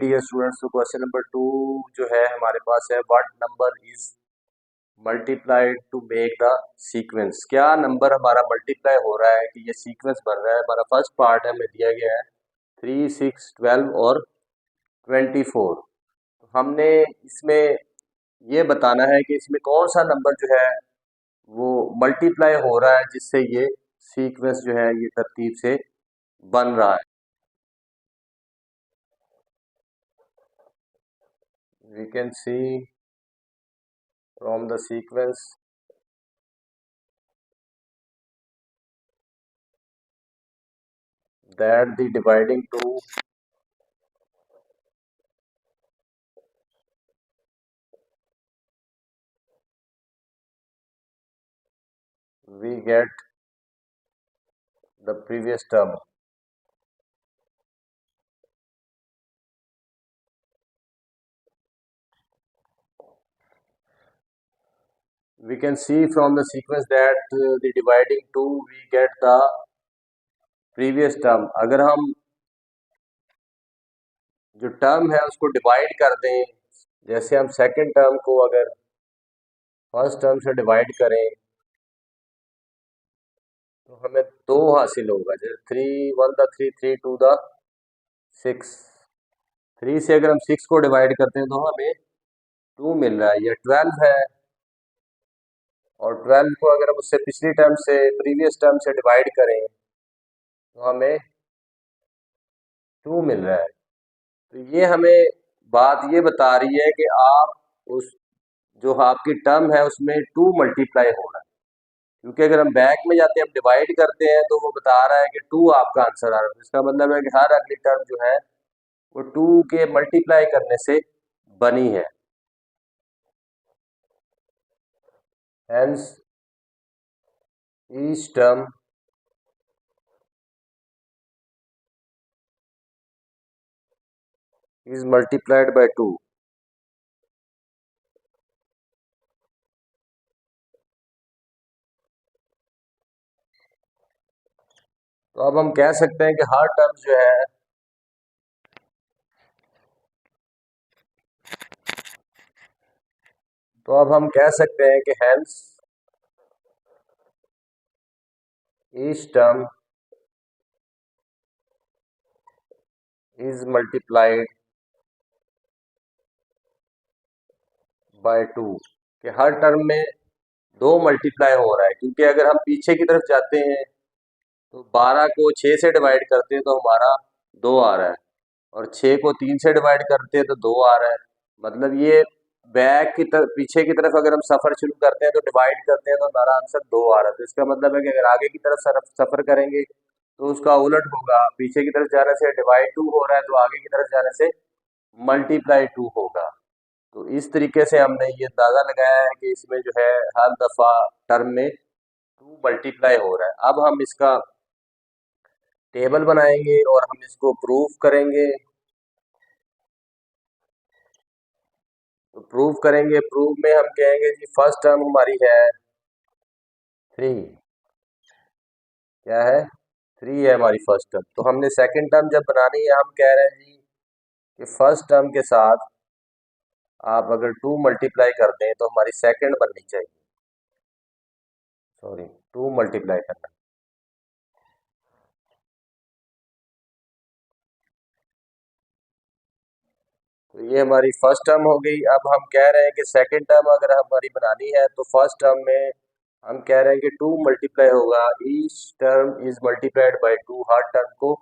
Dear students, तो question number 2 जो है हमारे पास है, what number is multiplied to make the sequence. क्या नंबर हमारा मल्टीप्लाई हो रहा है कि ये सीक्वेंस बन रहा है। हमारा फर्स्ट पार्ट हमें दिया गया है 3, 6, 12 और 24। तो हमने इसमें ये बताना है कि इसमें कौन सा नंबर जो है वो मल्टीप्लाई हो रहा है जिससे ये सीक्वेंस जो है ये तरतीब से बन रहा है। We can see from the sequence that the dividing 2 we get the previous term. We can see from the sequence that the dividing 2 we get the previous term. अगर हम जो टर्म है उसको डिवाइड कर दें, जैसे हम सेकंड टर्म को अगर फर्स्ट टर्म से डिवाइड करें तो हमें 2 हासिल होगा। जैसे 3 1 द 3 3 2 द 6, 3 से अगर हम 6 को डिवाइड करते हैं तो हमें 2 मिल रहा है। ये 12 है और 12 को अगर हम उससे पिछली टर्म से प्रीवियस टर्म से डिवाइड करें तो हमें 2 मिल रहा है। तो ये हमें बात ये बता रही है कि आप उस जो आपकी टर्म है उसमें 2 मल्टीप्लाई हो रहा है, क्योंकि अगर हम बैक में जाते हैं हम डिवाइड करते हैं तो वो बता रहा है कि 2 आपका आंसर आ रहा है। इसका मतलब है कि हर अगली टर्म जो है वो 2 के मल्टीप्लाई करने से बनी है। Hence each term is multiplied by 2। तो अब हम कह सकते हैं कि हर टर्म जो है तो अब हम कह सकते हैं कि hence each term is multiplied bye 2, कि हर टर्म में 2 मल्टीप्लाई हो रहा है। क्योंकि अगर हम पीछे की तरफ जाते हैं तो 12 को 6 से डिवाइड करते हैं तो हमारा 2 आ रहा है, और 6 को 3 से डिवाइड करते हैं तो 2 आ रहा है। मतलब ये बैक की तरफ पीछे की तरफ अगर हम सफ़र शुरू करते हैं तो डिवाइड करते हैं तो हमारा आंसर 2 आ रहा है। तो इसका मतलब है कि अगर आगे की तरफ सफ़र करेंगे तो उसका उलट होगा। पीछे की तरफ जाने से डिवाइड 2 हो रहा है तो आगे की तरफ जाने से मल्टीप्लाई 2 होगा। तो इस तरीके से हमने ये अंदाज़ा लगाया है कि इसमें जो है हर दफ़ा टर्म में 2 मल्टीप्लाई हो रहा है। अब हम इसका टेबल बनाएंगे और हम इसको प्रूफ करेंगे। तो प्रूफ करेंगे, प्रूफ में हम कहेंगे जी फर्स्ट टर्म हमारी है 3। क्या है? 3 है हमारी फर्स्ट टर्म। तो हमने सेकंड टर्म जब बनानी है हम कह रहे हैं जी कि फर्स्ट टर्म के साथ आप अगर 2 मल्टीप्लाई कर दें तो हमारी सेकंड बननी चाहिए। सॉरी, 2 मल्टीप्लाई करना। तो ये हमारी फर्स्ट टर्म हो गई। अब हम कह रहे हैं कि सेकंड टर्म अगर हमारी बनानी है तो फर्स्ट टर्म में हम कह रहे हैं कि 2 मल्टीप्लाई होगा। Each term is multiplied bye 2। Her term को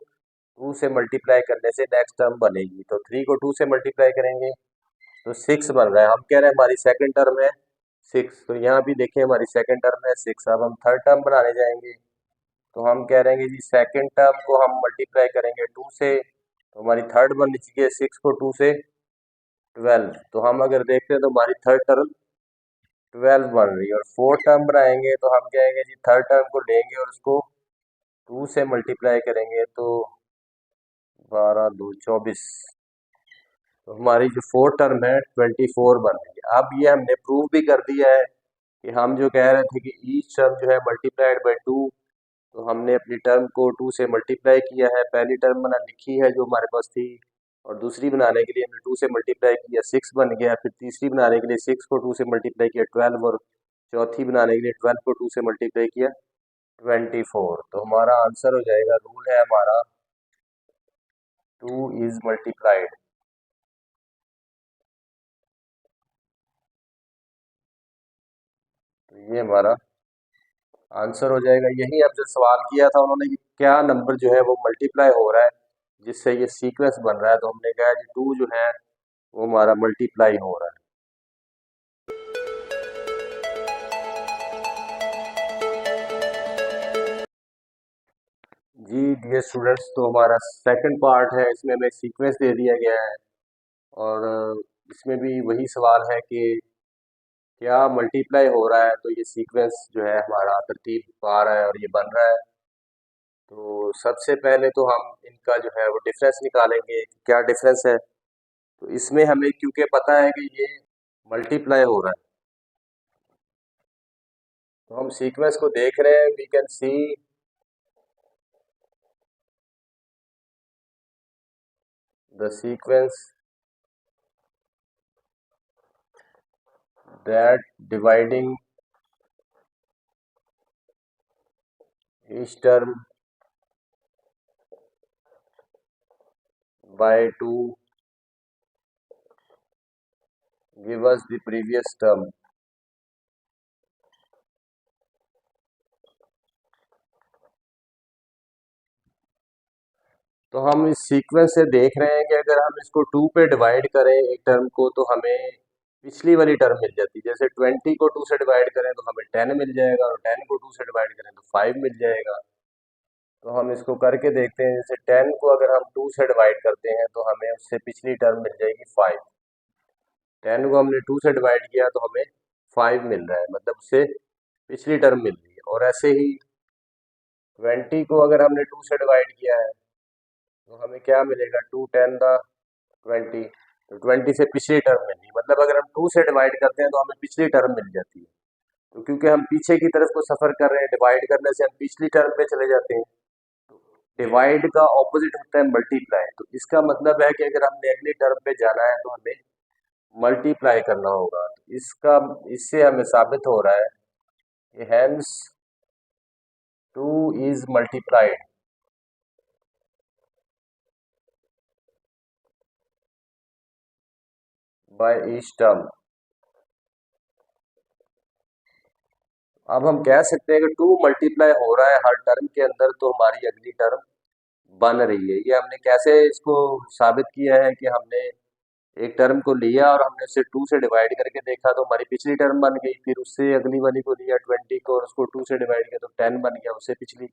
2 से मल्टीप्लाई करने से नेक्स्ट टर्म बनेगी। तो 3 को 2 से मल्टीप्लाई करेंगे तो 6 बन रहा है। हम कह रहे हैं हमारी सेकंड टर्म है 6। तो यहाँ भी देखिए हमारी सेकंड टर्म है 6। अब हम थर्ड टर्म बनाने जाएंगे तो हम कह रहे हैं जी सेकंड टर्म को हम मल्टीप्लाई करेंगे 2 से तो हमारी थर्ड बननी चाहिए 6 को 2 से 12। तो हम अगर देखते हैं तो हमारी थर्ड टर्म 12 बन रही है। और फोर्थ टर्म बनाएंगे तो हम कहेंगे जी थर्ड टर्म को लेंगे और उसको 2 से मल्टीप्लाई करेंगे तो 12 2 24। तो हमारी जो फोर्थ टर्म है 24 बन रही है। अब ये हमने प्रूव भी कर दिया है कि हम जो कह रहे थे कि ईच टर्म जो है मल्टीप्लाइड बाय 2, तो हमने अपनी टर्म को 2 से मल्टीप्लाई किया है। पहली टर्म बना लिखी है जो हमारे पास थी और दूसरी बनाने के लिए हमने 2 से मल्टीप्लाई किया 6 बन गया, फिर तीसरी बनाने के लिए 6 को 2 से मल्टीप्लाई किया 12, और चौथी बनाने के लिए 12 को 2 से मल्टीप्लाई किया 24। तो हमारा आंसर हो जाएगा, रूल है हमारा 2 इज मल्टीप्लाइड। तो ये हमारा आंसर हो जाएगा। यही अब जो सवाल किया था उन्होंने कि क्या नंबर जो है वो मल्टीप्लाई हो रहा है जिससे ये सीक्वेंस बन रहा है, तो हमने कहा कि 2 जो है वो हमारा मल्टीप्लाई हो रहा है। जी डियर स्टूडेंट्स, तो हमारा सेकंड पार्ट है, इसमें हमें सीक्वेंस दे दिया गया है और इसमें भी वही सवाल है कि क्या मल्टीप्लाई हो रहा है, तो ये सीक्वेंस जो है हमारा तरतीब पा रहा है और ये बन रहा है। तो सबसे पहले तो हम इनका जो है वो डिफरेंस निकालेंगे, क्या डिफरेंस है। तो इसमें हमें क्योंकि पता है कि ये मल्टीप्लाई हो रहा है, तो हम सीक्वेंस को देख रहे हैं, we can see the sequence that dividing each term by 2 give us the previous term। तो हम इस सीक्वेंस से देख रहे हैं कि अगर हम इसको 2 पे डिवाइड करें एक टर्म को, तो हमें पिछली वाली टर्म मिल जाती है। जैसे 20 को 2 से डिवाइड करें तो हमें 10 मिल जाएगा, और 10 को 2 से डिवाइड करें तो 5 मिल जाएगा। तो हम इसको करके देखते हैं। जैसे 10 को अगर हम 2 से डिवाइड करते हैं तो हमें उससे पिछली टर्म मिल जाएगी 5। 10 को हमने 2 से डिवाइड किया तो हमें 5 मिल रहा है, मतलब उससे पिछली टर्म मिल रही है। और ऐसे ही 20 को अगर हमने 2 से डिवाइड किया है तो हमें क्या मिलेगा, 2 10 द 20। तो 20 से पिछली टर्म मिली, मतलब अगर हम 2 से डिवाइड करते हैं तो हमें पिछली टर्म मिल जाती है। तो क्योंकि हम पीछे की तरफ को सफर कर रहे हैं, डिवाइड करने से हम पिछली टर्म पे चले जाते हैं। डिवाइड का ऑपोजिट होता है मल्टीप्लाई। तो इसका मतलब है कि अगर हमने अगली टर्म पे जाना है तो हमें मल्टीप्लाई करना होगा। तो इसका इससे हमें साबित हो रहा है कि hence 2 is multiplied by each term. अब हम कह सकते हैं कि 2 मल्टीप्लाई हो रहा है हर टर्म के अंदर, तो हमारी अगली टर्म बन रही है। ये हमने कैसे इसको साबित किया है कि हमने एक टर्म को लिया और हमने उसे 2 से डिवाइड करके देखा तो हमारी पिछली टर्म बन गई। फिर उससे अगली वाली को लिया 20 को और उसको 2 से डिवाइड किया तो 10 बन गया, उससे पिछली।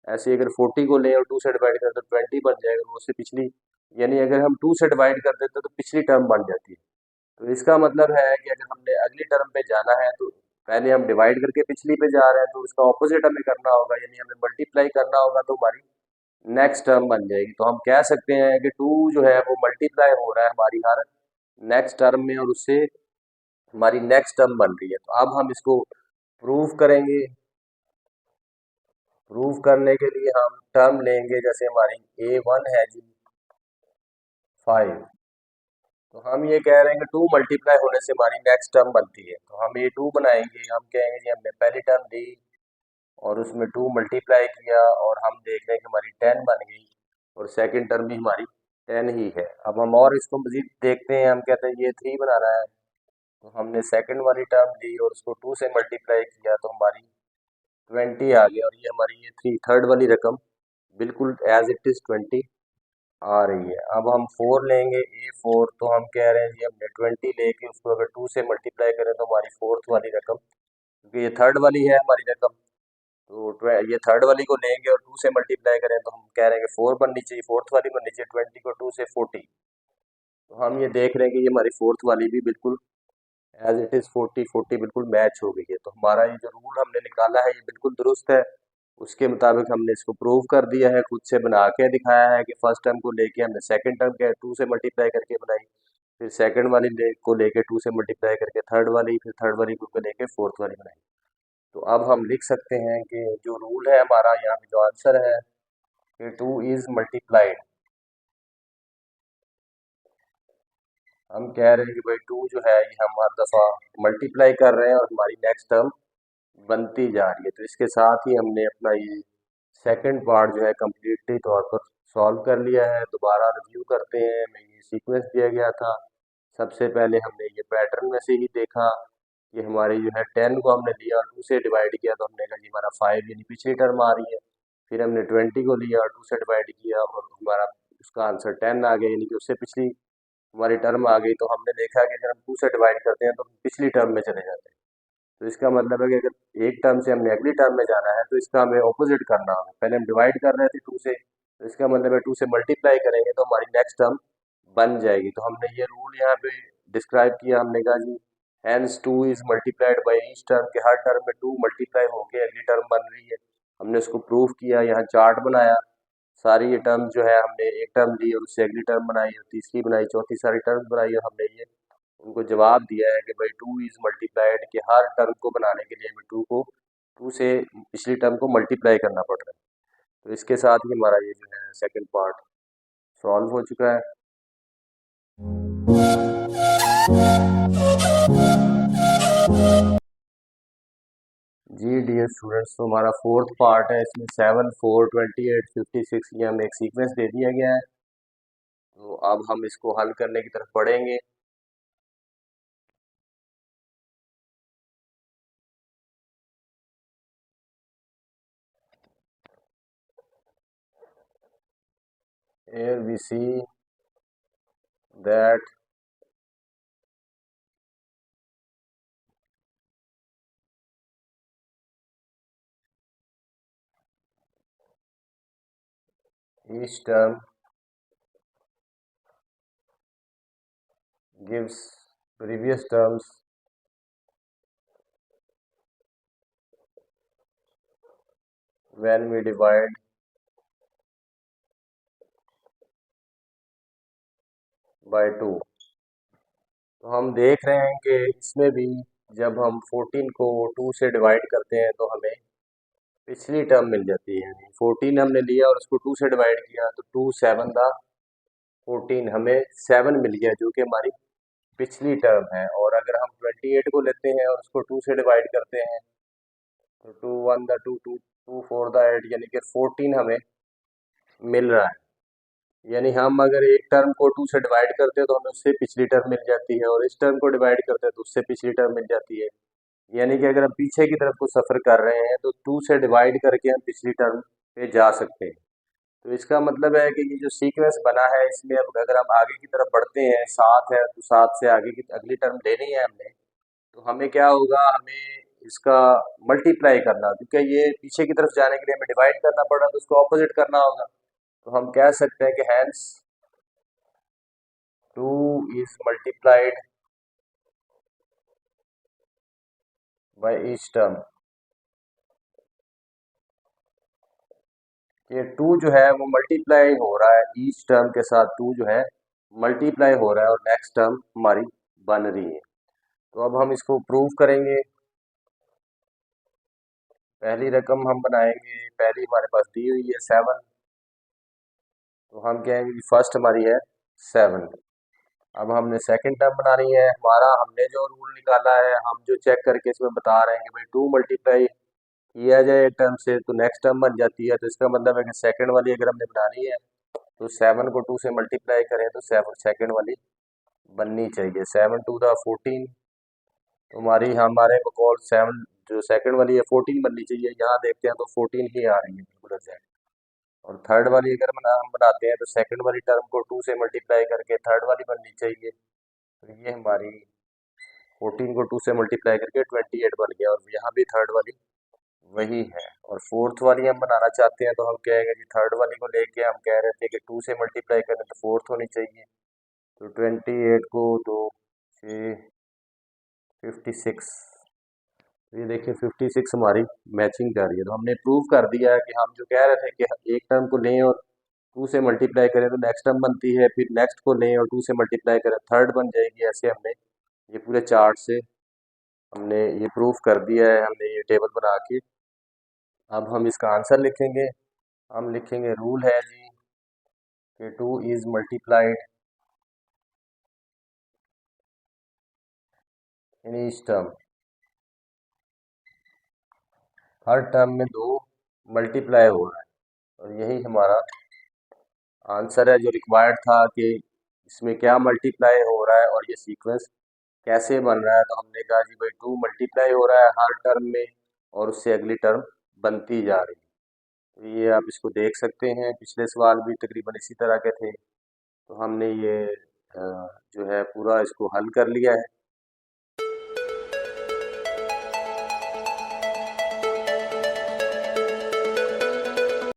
ऐसे ही अगर 40 को लें और 2 से डिवाइड करें तो 20 बन जाएगा, वो उससे पिछली। यानी अगर हम 2 से डिवाइड कर देते तो पिछली टर्म बन जाती है। तो इसका मतलब है कि अगर हमने अगली टर्म पे जाना है तो पहले हम डिवाइड करके पिछली पे जा रहे हैं, तो उसका ऑपोजिट हमें करना होगा, यानी हमें मल्टीप्लाई करना होगा, तो हमारी नेक्स्ट टर्म बन जाएगी। तो हम कह सकते हैं कि 2 जो है वो मल्टीप्लाई हो रहा है हमारी हर नेक्स्ट टर्म में, और उससे हमारी नेक्स्ट टर्म बन रही है। तो अब हम इसको प्रूव करेंगे। प्रूव करने के लिए हम टर्म लेंगे, जैसे हमारी A1 है जी 5। तो हम ये कह रहे हैं कि 2 मल्टीप्लाई होने से हमारी नेक्स्ट टर्म बनती है। तो हम A2 बनाएंगे, हम कहेंगे जी हमने पहली टर्म ली और उसमें 2 मल्टीप्लाई किया और हम देख रहे हैं कि हमारी 10 बन गई, और सेकंड टर्म भी हमारी 10 ही है। अब हम और इसको मजीद देखते हैं, हम कहते हैं ये 3 बनाना है, तो हमने सेकंड वाली टर्म ली और उसको 2 से मल्टीप्लाई किया तो हमारी 20 आ गया, और ये हमारी ये 3 थर्ड वाली रकम बिल्कुल एज इट इज़ 20 आ रही है। अब हम 4 लेंगे, A4, तो हम कह रहे हैं जी हमने 20 लेके उसको अगर 2 से मल्टीप्लाई करें तो हमारी फोर्थ वाली रकम, क्योंकि ये थर्ड वाली है हमारी रकम, तो ये थर्ड वाली को लेंगे और 2 से मल्टीप्लाई करें तो हम कह रहे हैं कि 4 बननी चाहिए, फोर्थ वाली बननी चाहिए। 20 को 2 से 40, तो हम ये देख रहे हैं कि ये हमारी फोर्थ वाली भी बिल्कुल एज इट इज़ 40 बिल्कुल मैच हो गई है। तो हमारा ये जो रूल हमने निकाला है ये बिल्कुल दुरुस्त है। उसके मुताबिक हमने इसको प्रूव कर दिया है, खुद से बना के दिखाया है कि फर्स्ट टर्म को लेके हमने सेकंड टर्म के 2 से मल्टीप्लाई करके बनाई, फिर सेकंड वाली को लेके 2 से मल्टीप्लाई करके थर्ड वाली, फिर थर्ड वाली को लेके फोर्थ वाली बनाई। तो अब हम लिख सकते हैं कि जो रूल है हमारा, यहाँ पे जो आंसर है कि 2 इज मल्टीप्लाइड हम कह रहे हैं कि भाई टू जो है ये हम हर दफ़ा मल्टीप्लाई कर रहे हैं और हमारी नेक्स्ट टर्म बनती जा रही है। तो इसके साथ ही हमने अपना ये सेकंड पार्ट जो है कम्प्लीटली तौर पर सॉल्व कर लिया है। दोबारा रिव्यू करते हैं। हमें ये सीक्वेंस दिया गया था। सबसे पहले हमने ये पैटर्न में से ही देखा कि हमारी जो है 10 को हमने लिया और 2 से डिवाइड किया, तो हमने कहा जी हमारा 5 यानी पिछली टर्म आ रही है। फिर हमने 20 को लिया और 2 से डिवाइड किया और हमारा उसका आंसर 10 आ गया, यानी कि उससे पिछली हमारी टर्म आ गई। तो हमने देखा कि अगर हम 2 से डिवाइड करते हैं तो हम पिछली टर्म में चले जाते हैं। तो इसका मतलब है कि अगर एक टर्म से हमने अगली टर्म में जाना है तो इसका हमें ऑपोजिट करना होगा। पहले हम डिवाइड कर रहे थे 2 से, तो इसका मतलब है 2 से मल्टीप्लाई करेंगे तो हमारी नेक्स्ट टर्म बन जाएगी। तो हमने ये रूल यहाँ पे डिस्क्राइब किया। हमने कहा जी hence 2 is multiplied by each term, के हर टर्म में 2 मल्टीप्लाई होके अगली टर्म बन रही है। हमने उसको प्रूव किया, यहाँ चार्ट बनाया। सारी ये टर्म जो है हमने एक टर्म ली और उससे अगली टर्म बनाई और तीसरी बनाई, चौथी सारी टर्म बनाई और हमने ये उनको जवाब दिया है कि भाई 2 इज मल्टीप्लाइड, कि हर टर्म को बनाने के लिए हमें 2 से पिछली टर्म को मल्टीप्लाई करना पड़ रहा है। तो इसके साथ ही हमारा ये जो है सेकंड पार्ट सॉल्व हो चुका है। जी डियर स्टूडेंट्स, तो हमारा फोर्थ पार्ट है। इसमें 7, 4, 28, 56 ये हमें एक सीक्वेंस दे दिया गया है। तो अब हम इसको हल करने की तरफ बढ़ेंगे। Here we see that each term gives previous terms when we divide by 2। तो हम देख रहे हैं कि इसमें भी जब हम 14 को 2 से डिवाइड करते हैं तो हमें पिछली टर्म मिल जाती है। 14 हमने लिया और उसको 2 से डिवाइड किया तो 2 7 दा 14, हमें 7 मिल गया जो कि हमारी पिछली टर्म है। और अगर हम 28 को लेते हैं और उसको 2 से डिवाइड करते हैं तो 2 1 दा 2 2 2 4 दा 8, यानी कि 14 हमें मिल रहा है। यानी हम अगर एक टर्म को 2 से डिवाइड करते हैं तो हमें उससे पिछली टर्म मिल जाती है, और इस टर्म को डिवाइड करते हैं तो उससे पिछली टर्म मिल जाती है। यानी कि अगर हम पीछे की तरफ को सफ़र कर रहे हैं तो 2 से डिवाइड करके हम पिछली टर्म पे जा सकते हैं। तो इसका मतलब है कि ये जो सीक्वेंस बना है इसमें अब अगर हम आगे की तरफ बढ़ते हैं, 7 है तो 7 से आगे की अगली टर्म लेनी है हमने, तो हमें क्या होगा, हमें इसका मल्टीप्लाई करना, क्योंकि ये पीछे की तरफ जाने के लिए हमें डिवाइड करना पड़ा तो उसको ऑपोजिट करना होगा। तो हम कह सकते हैं कि hence 2 is multiplied by each term. ये 2 जो है वो मल्टीप्लाई हो रहा है ईच टर्म के साथ, 2 जो है मल्टीप्लाई हो रहा है और नेक्स्ट टर्म हमारी बन रही है। तो अब हम इसको प्रूव करेंगे। पहली रकम हम बनाएंगे, पहली हमारे पास दी हुई है 7, तो हम कहेंगे कि फर्स्ट हमारी है 7। अब हमने सेकंड टर्म बनानी है। हमारा हमने जो रूल निकाला है, हम जो चेक करके इसमें बता रहे हैं कि भाई 2 मल्टीप्लाई किया जाए एक टर्म से तो नेक्स्ट टर्म बन जाती है। तो इसका मतलब है कि सेकंड वाली अगर हमने बनानी है तो 7 को 2 से मल्टीप्लाई करें तो 7 सेकंड वाली बननी चाहिए। 7 2 दा 14, तो हमारी हमारे बकौल 7 जो सेकंड वाली है 14 बननी चाहिए। यहाँ देखते हैं तो 14 ही आ रही है बिल्कुल एग्जैक्ट। और थर्ड वाली अगर हम बनाते हैं तो सेकंड वाली टर्म को 2 से मल्टीप्लाई करके थर्ड वाली बननी चाहिए। तो ये हमारी 14 को 2 से मल्टीप्लाई करके 28 बन गया, और यहाँ भी थर्ड वाली वही है। और फोर्थ वाली हम बनाना चाहते हैं तो हम कहेंगे जी थर्ड वाली को लेके हम कह रहे थे कि 2 से मल्टीप्लाई करें तो फोर्थ होनी चाहिए। तो 28 को 2 6 56, तो ये देखिए 56 हमारी मैचिंग कर रही है। तो हमने प्रूव कर दिया है कि हम जो कह रहे थे कि एक टर्म को लें और 2 से मल्टीप्लाई करें तो नेक्स्ट टर्म बनती है, फिर नेक्स्ट को लें और 2 से मल्टीप्लाई करें थर्ड बन जाएगी। ऐसे हमने ये पूरे चार्ट से हमने ये प्रूफ कर दिया है, हमने ये टेबल बना के। अब हम इसका आंसर लिखेंगे। हम लिखेंगे रूल है जी कि 2 is multiplied in each term, her term में 2 मल्टीप्लाई हो रहा है। और यही हमारा आंसर है जो रिक्वायर्ड था कि इसमें क्या मल्टीप्लाई हो रहा है और ये सीक्वेंस कैसे बन रहा है। तो हमने कहा जी भाई 2 मल्टीप्लाई हो रहा है हर टर्म में और उससे अगली टर्म बनती जा रही है। तो ये आप इसको देख सकते हैं, पिछले सवाल भी तकरीबन इसी तरह के थे। तो हमने ये जो है पूरा इसको हल कर लिया है।